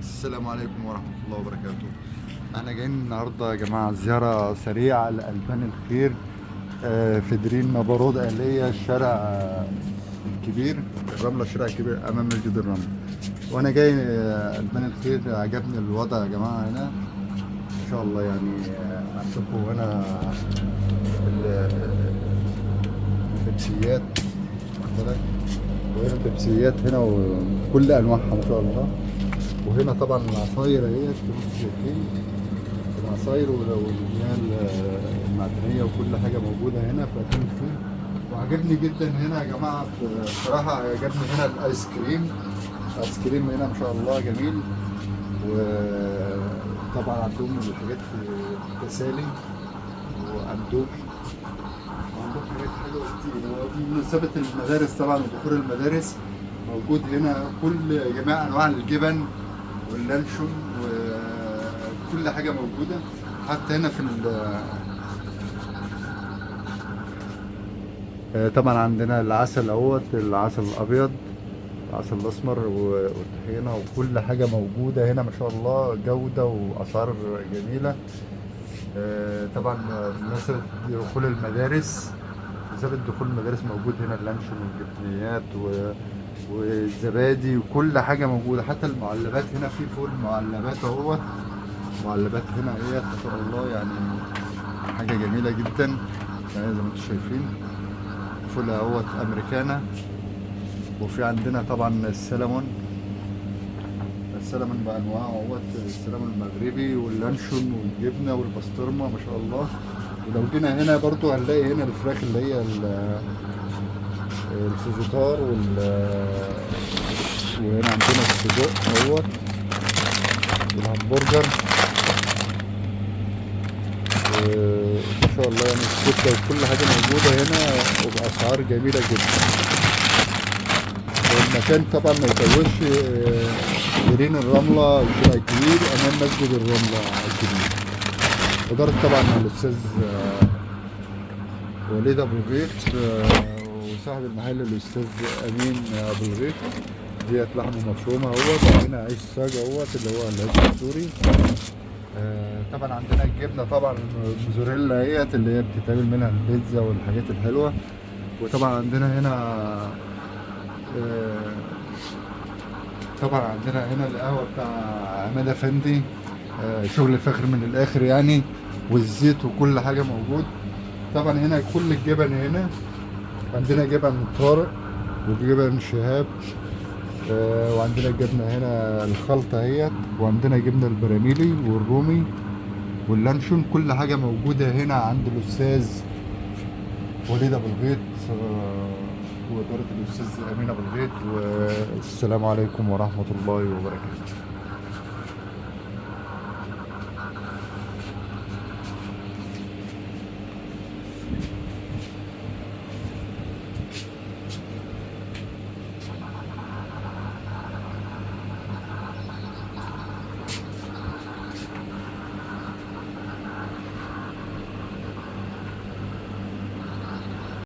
السلام عليكم ورحمة الله وبركاته. احنا جايين النهاردة يا جماعة زيارة سريعة لألبان الخير، في درين نبارود آلية، الشارع الكبير الرملة، الشارع الكبير أمام مسجد الرمل. وأنا جاي ألبان الخير، عجبني الوضع يا جماعة هنا ما شاء الله. يعني هنشوفوا هنا البيبسيات، واخد بالك؟ وهنا البيبسيات هنا وكل أنواعها ما شاء الله. وهنا طبعا العصاير اهي شايفين العصاير والمياه المعدنيه وكل حاجه موجوده هنا في مكان الفيل. وعجبني جدا هنا يا جماعه، بصراحه عجبني هنا الايس كريم. الايس كريم هنا ما شاء الله جميل. وطبعا عندهم الحاجات تسالي واندومي، وعندهم حاجات حلوه كتير. وبمناسبه المدارس طبعا ودخول المدارس موجود هنا كل جميع انواع الجبن واللانشون وكل حاجه موجوده. حتى هنا في طبعا عندنا العسل اهوت، العسل الابيض، العسل الاسمر والطحينه وكل حاجه موجوده هنا ما شاء الله، جوده واسعار جميله. طبعا بمناسبه دخول المدارس، بسبب دخول المدارس موجود هنا اللانشون والجبنيات والزبادي وكل حاجه موجوده. حتى المعلبات هنا في فول معلبات اهوت، معلبات هنا ايه ما شاء الله، يعني حاجه جميله جدا. يعني زي ما انتم شايفين فول اهوت امريكانا. وفي عندنا طبعا السلمون، السلمون بانواعه اهوت، السلمون المغربي واللانشون والجبنه والبسطرمه ما شاء الله. ولو جينا هنا برضو هنلاقي هنا الفراخ اللي هي الفيجيتار وهنا عندنا السجق اهوت والهمبرجر. ما شاء الله يعني الكبده وكل حاجه موجوده هنا وباسعار جميله جدا. والمكان طبعا ما يتوهش، جرين الرمله الشارع الكبير امام مسجد الرمله الكبير. اداره طبعا الاستاذ وليد ابو الغيط، وصاحب المحل الاستاذ امين ابو الغيط. ديت لحمه مفرومه اهوت، هنا عيش صاج اهوت اللي هو العيش السوري. طبعا عندنا الجبنه طبعا الموزاريلا اهيت اللي هي بتتعمل منها البيتزا والحاجات الحلوه. وطبعا عندنا هنا آه، طبعا عندنا هنا القهوه بتاع عماد افندي، شغل فخر من الاخر يعني. والزيت وكل حاجه موجود. طبعا هنا كل الجبن هنا، عندنا جبن طارق وجبن شهاب. وعندنا الجبنه هنا الخلطه اهيت، وعندنا جبنه البراميلي والرومي واللانشون. كل حاجه موجوده هنا عند الاستاذ وليد ابو الغيط، واداره الاستاذ امين ابو الغيط. والسلام عليكم ورحمه الله وبركاته.